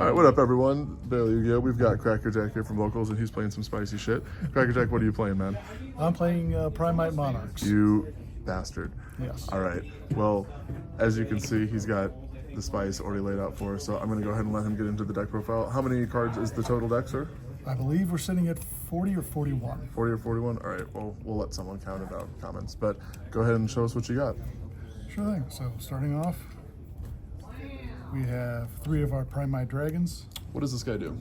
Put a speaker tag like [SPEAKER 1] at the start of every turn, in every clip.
[SPEAKER 1] Alright, what up everyone? Bailey Yu-Gi-Oh! We've got Cracker Jack here from Locals and he's playing some spicy shit. Cracker Jack, what are you playing, man?
[SPEAKER 2] I'm playing Primite Monarchs.
[SPEAKER 1] You bastard.
[SPEAKER 2] Yes.
[SPEAKER 1] Alright, well, as you can see, he's got the spice already laid out for us, so I'm going to go ahead and let him get into the deck profile. How many cards is the total deck, sir?
[SPEAKER 2] I believe we're sitting at 40 or 41.
[SPEAKER 1] 40 or 41? Alright, well, we'll let someone count it out in the comments, but go ahead and show us what you got.
[SPEAKER 2] Sure thing. So starting off, we have 3 of our Primite Dragons.
[SPEAKER 1] What does this guy do?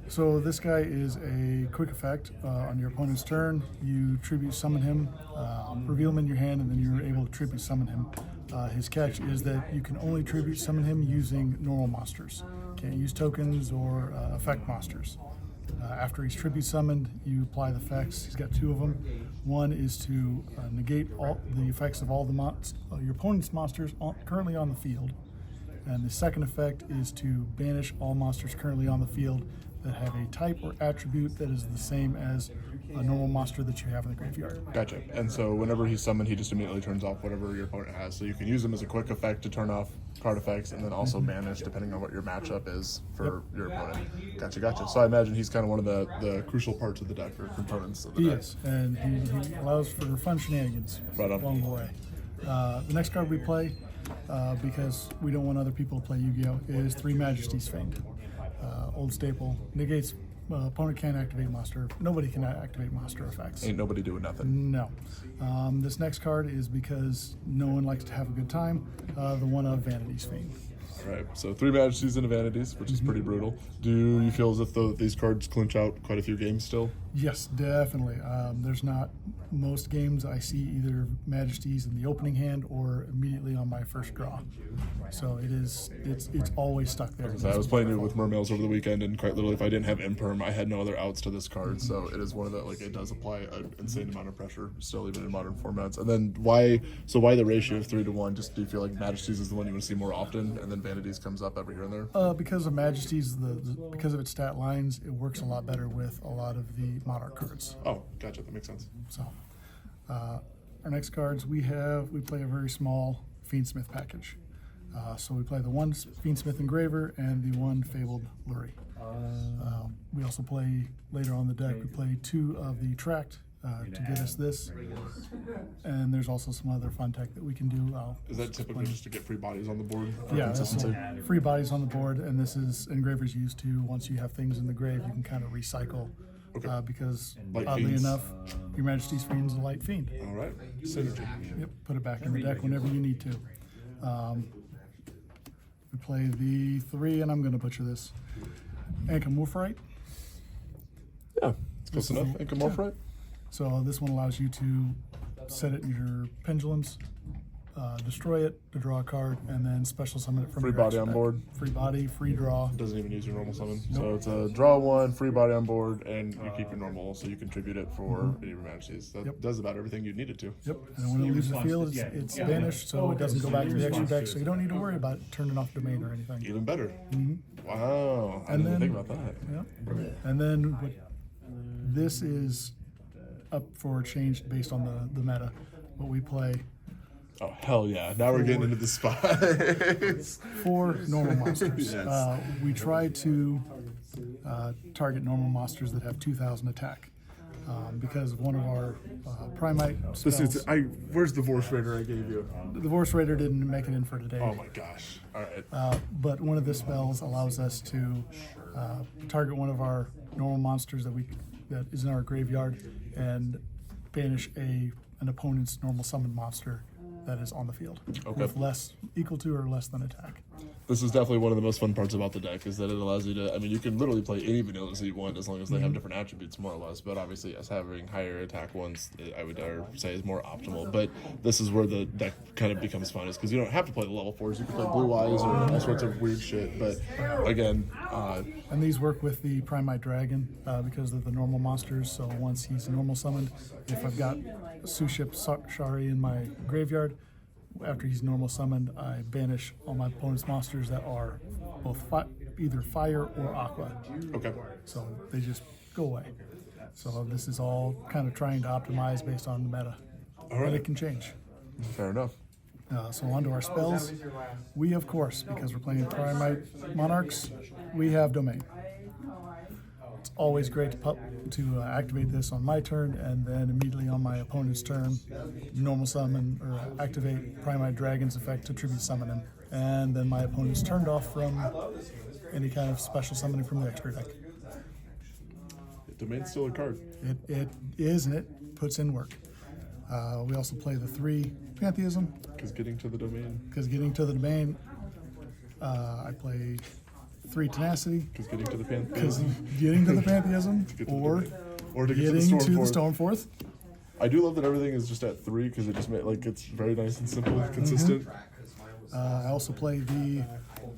[SPEAKER 2] So this guy is a quick effect. On your opponent's turn, you tribute summon him, reveal him in your hand, and then you're able to tribute summon him. His catch is that you can only tribute summon him using normal monsters. Can't use tokens or effect monsters. After he's tribute summoned, you apply the effects. He's got 2 of them. One is to negate all the effects of all the your opponent's monsters currently on the field. And the second effect is to banish all monsters currently on the field that have a type or attribute that is the same as a normal monster that you have in the graveyard.
[SPEAKER 1] Gotcha. And so whenever he's summoned, he just immediately turns off whatever your opponent has. So you can use them as a quick effect to turn off card effects and then also banish depending on what your matchup is for your opponent. Gotcha. So I imagine he's kind of one of the crucial parts of the deck or components of the deck.
[SPEAKER 2] Yes, and he allows for fun shenanigans along the way. The next card we play, because we don't want other people to play Yu-Gi-Oh!, is 3 Majesty's Feigned. Old staple, negates opponent can't activate monster. Nobody can activate monster effects.
[SPEAKER 1] Ain't nobody doing nothing.
[SPEAKER 2] No. This next card is because no one likes to have a good time, the one of Vanity's Fiend.
[SPEAKER 1] All right, so 3 Majesties and a Vanities, which is pretty brutal. Do you feel as if these cards clinch out quite a few games still?
[SPEAKER 2] Yes, definitely. There's not most games I see either Majesties in the opening hand or immediately on my first draw. So it's always stuck there.
[SPEAKER 1] I was playing it with Mermails over the weekend, and quite literally, if I didn't have Imperm, I had no other outs to this card. So it is one of the, like, it does apply an insane amount of pressure still, even in modern formats. And then why the ratio of 3 to 1? Just do you feel like Majesties is the one you want to see more often, and then Vanities comes up every here and there?
[SPEAKER 2] Because of Majesties, because of its stat lines, it works a lot better with a lot of the Monarch cards.
[SPEAKER 1] Oh, gotcha. That makes sense.
[SPEAKER 2] So, our next cards we play a very small Fiendsmith package. So we play the 1 Fiendsmith Engraver and the 1 Fabled Lurie. We also play, later on the deck, we play 2 of the Tract to get us this. And there's also some other fun tech that we can do.
[SPEAKER 1] Is that typically just to get free bodies on the board?
[SPEAKER 2] Yeah, that's free bodies on the board, and this is Engravers used to, once you have things in the grave, you can kind of recycle.
[SPEAKER 1] Okay.
[SPEAKER 2] Because
[SPEAKER 1] Light
[SPEAKER 2] oddly
[SPEAKER 1] Fiends.
[SPEAKER 2] enough, Your Majesty's Fiend is a Light Fiend.
[SPEAKER 1] All right. Synergy.
[SPEAKER 2] Yep, put it back in the deck whenever you need to. We play the 3, and I'm going to butcher this, Ankamorphite.
[SPEAKER 1] Yeah, it's close enough. Ankamorphite.
[SPEAKER 2] So this one allows you to set it in your pendulums, destroy it to draw a card, and then special summon it from
[SPEAKER 1] Free
[SPEAKER 2] your
[SPEAKER 1] body
[SPEAKER 2] extra
[SPEAKER 1] on
[SPEAKER 2] deck.
[SPEAKER 1] board.
[SPEAKER 2] Free body, free draw.
[SPEAKER 1] Doesn't even use your normal summon. So it's a draw 1, free body on board, and you keep your normal, so you contribute it for any of your Majesties. That does about everything you need it to.
[SPEAKER 2] Yep, and when it leaves the field, it's banished, so it doesn't go back to the extra deck, so you don't need to worry about turning off domain or anything.
[SPEAKER 1] Even better. Wow. I didn't even think about that.
[SPEAKER 2] Yep. And then this is up for change based on the meta. What we play,
[SPEAKER 1] Oh, hell yeah. Now we're getting into the spice.
[SPEAKER 2] 4 normal monsters.
[SPEAKER 1] Yes.
[SPEAKER 2] We try to target normal monsters that have 2,000 attack. Because of one of our Primite spells.
[SPEAKER 1] Where's the Vorse Raider I gave you?
[SPEAKER 2] The Vorse Raider didn't make it in for today.
[SPEAKER 1] Oh my gosh. All right.
[SPEAKER 2] But one of the spells allows us to target one of our normal monsters that is in our graveyard and banish an opponent's normal summon monster that is on the field with equal to or less than attack.
[SPEAKER 1] This is definitely one of the most fun parts about the deck is that it allows you to, I mean, you can literally play any vanillas that you want as long as they have different attributes more or less, but obviously as having higher attack ones, I would dare say is more optimal, but this is where the deck kind of becomes fun is because you don't have to play the level 4s, you can play Blue Eyes or all sorts of weird shit, but again...
[SPEAKER 2] and these work with the Primite Dragon because of the normal monsters, so once he's normal summoned, if I've got Suship Shari in my graveyard, after he's normal summoned, I banish all my opponent's monsters that are both either fire or aqua.
[SPEAKER 1] Okay.
[SPEAKER 2] So they just go away. So this is all kind of trying to optimize based on the meta.
[SPEAKER 1] All right.
[SPEAKER 2] But it can change.
[SPEAKER 1] Fair enough.
[SPEAKER 2] So on to our spells. We, of course, because we're playing Primite Monarchs, we have Domain. It's always great to activate this on my turn, and then immediately on my opponent's turn, normal summon or activate Primite Dragon's effect to tribute summon him. And then my opponent's turned off from any kind of special summoning from the extra deck.
[SPEAKER 1] Domain's still a card.
[SPEAKER 2] It is, and it puts in work. We also play the 3 Pantheism.
[SPEAKER 1] Because getting to the domain.
[SPEAKER 2] I play 3 Tenacity.
[SPEAKER 1] Because getting to the
[SPEAKER 2] Because
[SPEAKER 1] Pantheism.
[SPEAKER 2] getting to the Pantheism.
[SPEAKER 1] To
[SPEAKER 2] or
[SPEAKER 1] to get
[SPEAKER 2] getting
[SPEAKER 1] to the
[SPEAKER 2] Stormforth.
[SPEAKER 1] I do love that everything is just at 3 because it just it's very nice and simple and consistent.
[SPEAKER 2] I also play the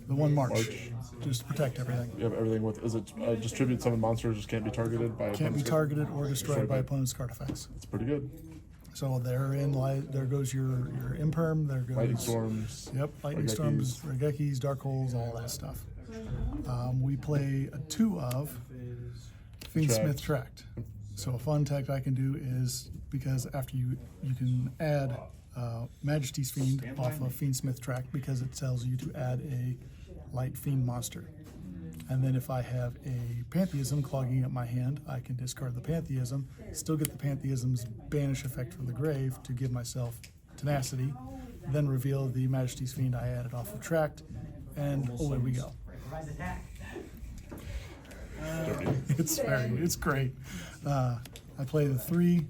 [SPEAKER 2] 1 March, just to protect everything.
[SPEAKER 1] You have everything with, is it just tribute summon monsters just can't be targeted by
[SPEAKER 2] Can't be
[SPEAKER 1] opponent's
[SPEAKER 2] targeted or destroyed by opponent's card effects.
[SPEAKER 1] It's pretty good.
[SPEAKER 2] So there goes your Imperm, there goes
[SPEAKER 1] Lightning Storms.
[SPEAKER 2] Yep, Lightning Storms, Regekis, Dark Holes, all that stuff. We play a 2 of Fiendsmith Tract. So a fun tech I can do is, because after you can add Majesty's Fiend off of Fiendsmith Tract, because it tells you to add a light fiend monster. And then if I have a Pantheism clogging up my hand, I can discard the Pantheism, still get the Pantheism's banish effect from the grave to give myself tenacity, then reveal the Majesty's Fiend I added off of Tract, and away we go. It's great. I play the 3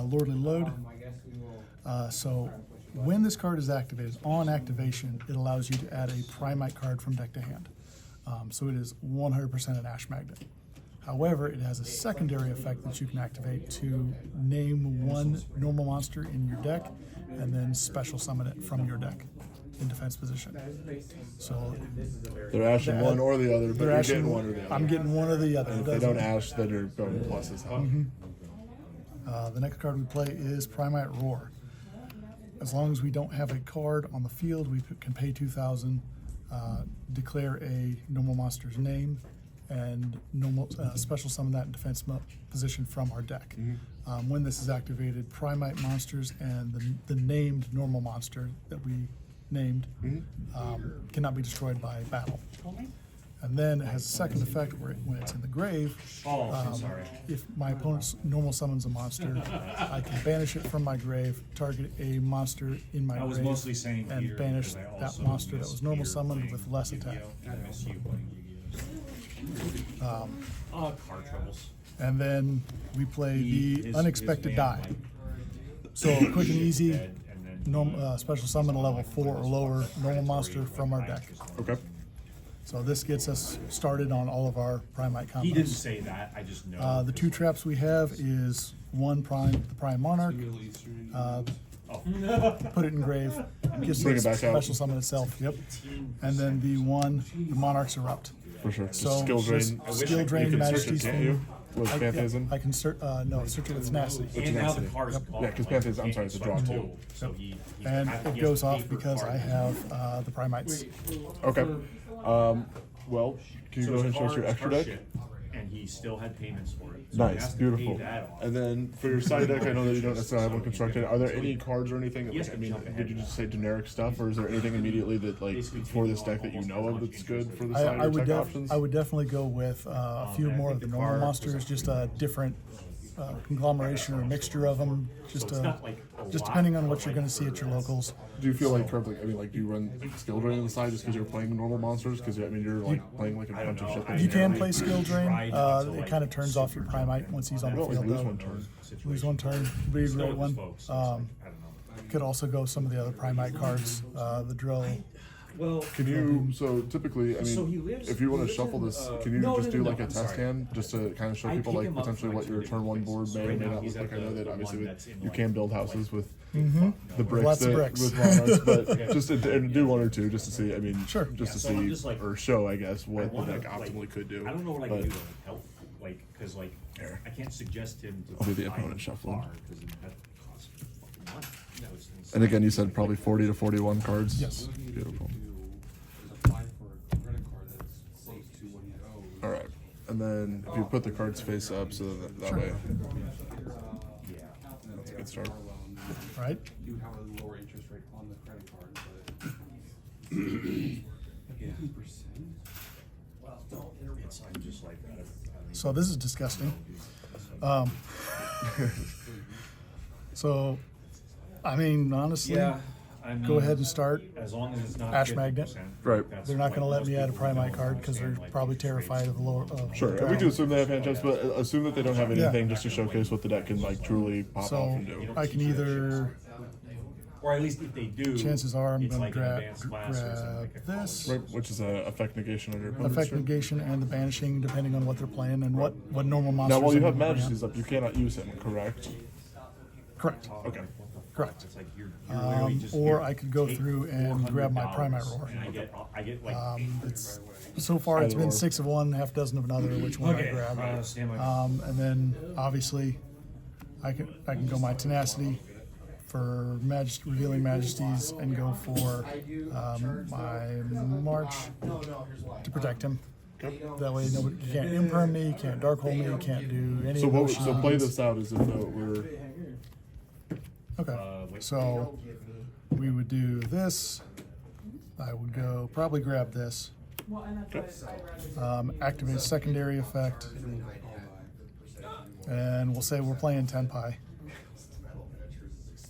[SPEAKER 2] Lordly Load. So when this card is activated, on activation, it allows you to add a Primite card from deck to hand. So it is 100% an Ash Magnet. However, it has a secondary effect that you can activate to name 1 normal monster in your deck and then special summon it from your deck in defense position. So
[SPEAKER 1] they're ashing one or the other, but you're getting one or the other.
[SPEAKER 2] I'm getting one or the other.
[SPEAKER 1] And if they don't ash, then you're going pluses.
[SPEAKER 2] The next card we play is Primite Roar. As long as we don't have a card on the field, we can pay 2,000, declare a normal monster's name, and special summon that in defense position from our deck. When this is activated, Primite monsters and the named normal monster that we named cannot be destroyed by battle. And then it has a second effect where when it's in the grave, if my opponent normal summons a monster, I can banish it from my grave, target a monster in my grave, and banish that monster that was normal summoned with less attack.
[SPEAKER 3] Car troubles.
[SPEAKER 2] And then we play the Unexpected Die. So quick and easy, special summon a level 4 or lower normal monster from our deck.
[SPEAKER 1] Okay.
[SPEAKER 2] So this gets us started on all of our Primite combos.
[SPEAKER 3] He didn't say that. I just know.
[SPEAKER 2] The 2 traps we have is 1 the Prime Monarch. Put it in grave. Gives
[SPEAKER 1] Bring
[SPEAKER 2] it
[SPEAKER 1] it back out.
[SPEAKER 2] special summon itself. Yep. And then the Monarch's Erupt.
[SPEAKER 1] For sure.
[SPEAKER 2] So
[SPEAKER 1] skill drain.
[SPEAKER 2] Skill drain,
[SPEAKER 1] You can search it,
[SPEAKER 2] Majesty's
[SPEAKER 1] can't you?
[SPEAKER 2] Fiend.
[SPEAKER 1] With Pantheism?
[SPEAKER 2] I can search it with tenacity.
[SPEAKER 3] And now the car's
[SPEAKER 1] Yeah, because Pantheism, I'm sorry, it's a draw too.
[SPEAKER 3] So
[SPEAKER 2] And it goes off because I have the Primites.
[SPEAKER 1] Okay. Well, can you go ahead and show us your extra deck?
[SPEAKER 3] And he still had payments for it. So he
[SPEAKER 1] Nice,
[SPEAKER 3] has to pay
[SPEAKER 1] beautiful.
[SPEAKER 3] that off.
[SPEAKER 1] And then for your side deck, I know that you don't necessarily have one constructed. Are there any cards or anything? Did you just say generic stuff, or is there anything immediately that, for this deck that you know of that's good for the side
[SPEAKER 2] I
[SPEAKER 1] or
[SPEAKER 2] would
[SPEAKER 1] tech options?
[SPEAKER 2] I would definitely go with a few more of the normal monsters, just a different conglomeration or mixture of them, just depending on what you're going to see at your locals.
[SPEAKER 1] Do you feel like currently, do you run skill drain on the side just because you're playing normal monsters? Because you're playing a bunch of shit. that
[SPEAKER 2] You can
[SPEAKER 1] inherently-
[SPEAKER 2] play skill drain. It kind of turns off your Primite once he's on
[SPEAKER 1] You
[SPEAKER 2] the
[SPEAKER 1] don't
[SPEAKER 2] field.
[SPEAKER 1] lose
[SPEAKER 2] though.
[SPEAKER 1] one turn.
[SPEAKER 2] Lose 1 turn, be a great one. Could also go some of the other Primite cards, the drill.
[SPEAKER 3] Well,
[SPEAKER 1] Can you, so typically,
[SPEAKER 3] So he lives-
[SPEAKER 1] if you want
[SPEAKER 3] he
[SPEAKER 1] to
[SPEAKER 3] lives
[SPEAKER 1] shuffle
[SPEAKER 3] in,
[SPEAKER 1] this, can you
[SPEAKER 3] no,
[SPEAKER 1] just
[SPEAKER 3] no,
[SPEAKER 1] do
[SPEAKER 3] no,
[SPEAKER 1] like a
[SPEAKER 3] I'm
[SPEAKER 1] test
[SPEAKER 3] sorry.
[SPEAKER 1] hand, just to kind of show
[SPEAKER 3] I
[SPEAKER 1] people
[SPEAKER 3] pick him up
[SPEAKER 1] potentially
[SPEAKER 3] from
[SPEAKER 1] what your
[SPEAKER 3] like
[SPEAKER 1] turn 1 board may or
[SPEAKER 3] Right
[SPEAKER 1] may
[SPEAKER 3] now
[SPEAKER 1] not
[SPEAKER 3] he's
[SPEAKER 1] look like?
[SPEAKER 3] at
[SPEAKER 1] I know that
[SPEAKER 3] the
[SPEAKER 1] obviously
[SPEAKER 3] one that's in
[SPEAKER 1] you
[SPEAKER 3] like-
[SPEAKER 1] can build houses with the bricks,
[SPEAKER 2] Lots of bricks.
[SPEAKER 1] with monarchs, but just to and do 1 or 2 just to see,
[SPEAKER 2] Sure.
[SPEAKER 1] just to
[SPEAKER 3] so I'm
[SPEAKER 1] see
[SPEAKER 3] just like,
[SPEAKER 1] or show, I guess,
[SPEAKER 3] I
[SPEAKER 1] what the
[SPEAKER 3] wanna,
[SPEAKER 1] deck optimally could do.
[SPEAKER 3] I don't know what I
[SPEAKER 1] but
[SPEAKER 3] can do to help, because
[SPEAKER 1] Here.
[SPEAKER 3] I can't suggest him to
[SPEAKER 1] I'll be the
[SPEAKER 3] buy
[SPEAKER 1] opponent
[SPEAKER 3] a
[SPEAKER 1] shuffling.
[SPEAKER 3] car, 'cause that costs fucking money. That was insane.
[SPEAKER 1] And again, you said probably 40 to 41 cards.
[SPEAKER 2] Yes.
[SPEAKER 1] Beautiful.
[SPEAKER 4] Apply for a credit card that's close to what you owe.
[SPEAKER 1] All right, and then if you put the cards face up, so that way, that's a good start.
[SPEAKER 2] right?
[SPEAKER 4] do have a lower interest rate on the credit card, but 18%.
[SPEAKER 3] I'm just like, I mean,
[SPEAKER 2] So this is disgusting. So, I mean, honestly,
[SPEAKER 3] yeah, I mean,
[SPEAKER 2] go ahead and start.
[SPEAKER 3] as long as it's not
[SPEAKER 2] Ash
[SPEAKER 3] 50%,
[SPEAKER 2] Magnet.
[SPEAKER 1] Right.
[SPEAKER 3] that's
[SPEAKER 2] They're not
[SPEAKER 3] like
[SPEAKER 2] going to let
[SPEAKER 3] most
[SPEAKER 2] me add a
[SPEAKER 3] people who
[SPEAKER 2] Primite
[SPEAKER 3] don't
[SPEAKER 2] card because they're
[SPEAKER 3] understand, like,
[SPEAKER 2] probably
[SPEAKER 3] interest
[SPEAKER 2] terrified
[SPEAKER 3] rates
[SPEAKER 2] of the lower. Of
[SPEAKER 1] Sure, and we do assume they have hand checks, but assume that they don't have
[SPEAKER 2] Yeah.
[SPEAKER 1] anything just to showcase what the deck can like truly pop off
[SPEAKER 2] So
[SPEAKER 1] and do.
[SPEAKER 2] I can either,
[SPEAKER 3] or at least if they do,
[SPEAKER 2] chances are I'm
[SPEAKER 3] it's
[SPEAKER 2] going
[SPEAKER 3] like
[SPEAKER 2] to
[SPEAKER 3] an
[SPEAKER 2] grab
[SPEAKER 3] advanced class or something like a
[SPEAKER 2] this,
[SPEAKER 1] Right, which is a effect negation on your opponent's
[SPEAKER 2] effect
[SPEAKER 1] turn.
[SPEAKER 2] negation and the banishing, depending on what they're playing and what normal monsters.
[SPEAKER 1] Now, while you
[SPEAKER 2] I'm
[SPEAKER 1] have
[SPEAKER 2] gonna bring
[SPEAKER 1] Majesties up, you cannot use him, correct?
[SPEAKER 2] out. Correct.
[SPEAKER 1] Okay.
[SPEAKER 2] Correct.
[SPEAKER 3] It's like you're literally just,
[SPEAKER 2] Or
[SPEAKER 3] here,
[SPEAKER 2] I could go
[SPEAKER 3] take
[SPEAKER 2] through and grab my
[SPEAKER 3] $400
[SPEAKER 2] Primite Roar.
[SPEAKER 3] and I get like
[SPEAKER 2] It's so far it's
[SPEAKER 1] Either
[SPEAKER 2] been
[SPEAKER 1] or.
[SPEAKER 2] 6 of one, half dozen of another. Which one I grab?
[SPEAKER 3] stand by.
[SPEAKER 2] And then obviously I can go my tenacity for revealing majesties and go for my march to protect him. That way nobody you can't imperm me, you can't dark hole me, you can't do any
[SPEAKER 1] So
[SPEAKER 2] of those
[SPEAKER 1] so play
[SPEAKER 2] shenanigans.
[SPEAKER 1] this out as if though it were
[SPEAKER 2] Okay. So we would do this. I would go probably grab this. Activate secondary effect. And we'll say we're playing 10 pi.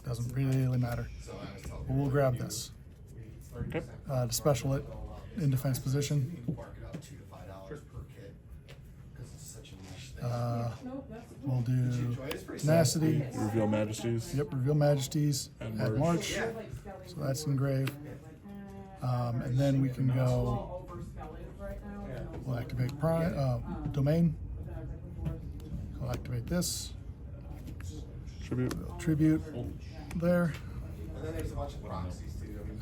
[SPEAKER 2] Doesn't really matter. But we'll grab this.
[SPEAKER 1] okay.
[SPEAKER 2] To special it in defense position. We'll do tenacity.
[SPEAKER 1] Reveal Majesties.
[SPEAKER 2] Yep, reveal majesties
[SPEAKER 1] And
[SPEAKER 2] at
[SPEAKER 1] March.
[SPEAKER 2] March. So that's engrave. And then we can go. We'll activate domain. We'll activate this.
[SPEAKER 1] Tribute.
[SPEAKER 2] Tribute there.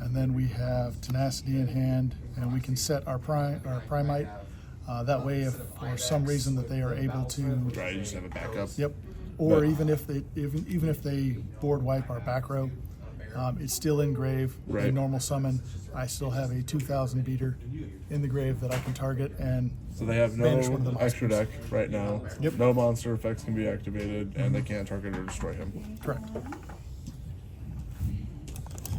[SPEAKER 2] And then we have tenacity in hand, and we can set our primite. That way, if for some reason that they are able to,
[SPEAKER 1] Right, you just have a backup.
[SPEAKER 2] yep, or
[SPEAKER 1] But-
[SPEAKER 2] even if they board wipe our back row, it's still in grave.
[SPEAKER 1] Right.
[SPEAKER 2] A normal summon. I still have a 2,000 beater in the grave that I can target and
[SPEAKER 1] So they have
[SPEAKER 2] banish one of
[SPEAKER 1] no
[SPEAKER 2] the
[SPEAKER 1] extra
[SPEAKER 2] monsters.
[SPEAKER 1] deck right now.
[SPEAKER 2] Yep.
[SPEAKER 1] No monster effects can be activated, and they can't target or destroy him.
[SPEAKER 2] Correct.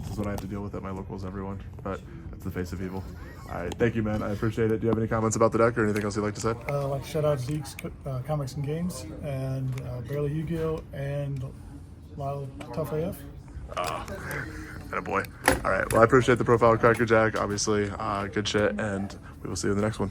[SPEAKER 1] This is what I have to deal with at my locals, everyone. But that's the face of evil. All right, thank you, man. I appreciate it. Do you have any comments about the deck or anything else you'd like to say?
[SPEAKER 2] Like shout out Zeeks Comics and Games and Barely Yu-Gi-Oh and Lyle Tough AF.
[SPEAKER 1] Boy. All right. Well, I appreciate the profile, Cracker Jack. Obviously, good shit, and we will see you in the next one.